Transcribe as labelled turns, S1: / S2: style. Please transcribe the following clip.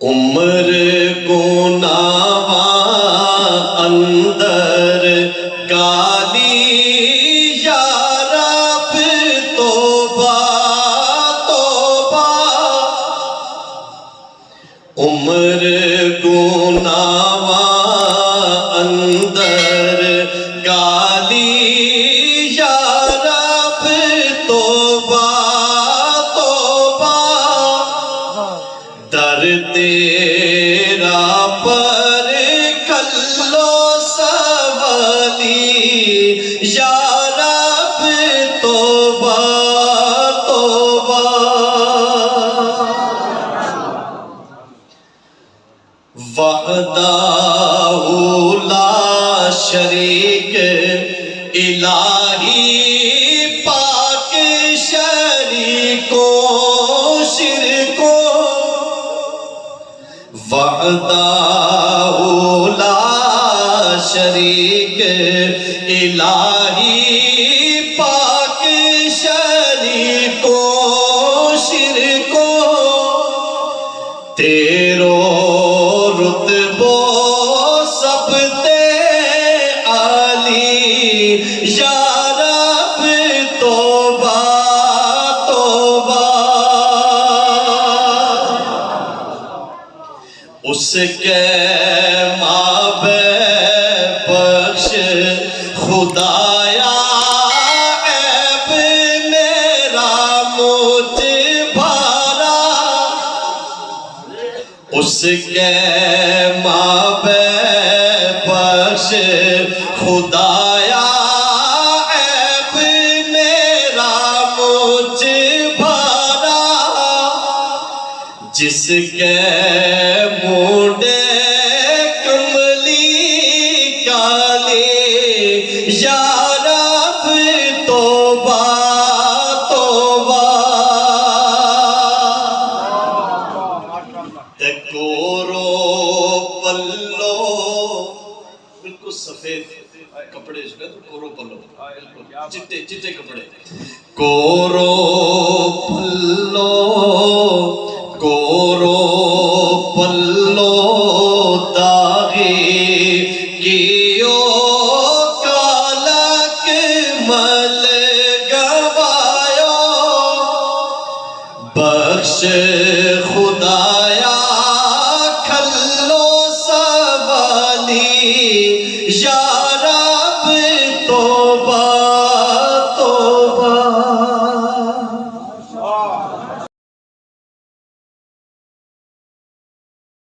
S1: عمر کو ناوا اندر کالی یا رب توبہ توبہ عمر کو ناوا اندر کالی یا رب توبہ توبہ در تیرا پر کلو سوالی یا رب توبہ توبہ وحدہ لا شریک الہی پاک شریکوں شرکوں وحدہ لا شریک الہی پاک شریکوں شرکوں تیرو رتبو سب تے عالی یا رب توبہ توبہ اس کے مابے بخش خدایا عیب میرا مجھ بھارا اس کے مابے بخش خدایا عیب میرا مجھ بھارا جس کے مونڈے کملی کالی یا رب توبہ توبہ کورو پلو بالکل سفید کپڑے اس میں کورو پلو چٹے چٹے کپڑے کورو پلو کورو پلو داغی کیو کالک مل گوایو بخش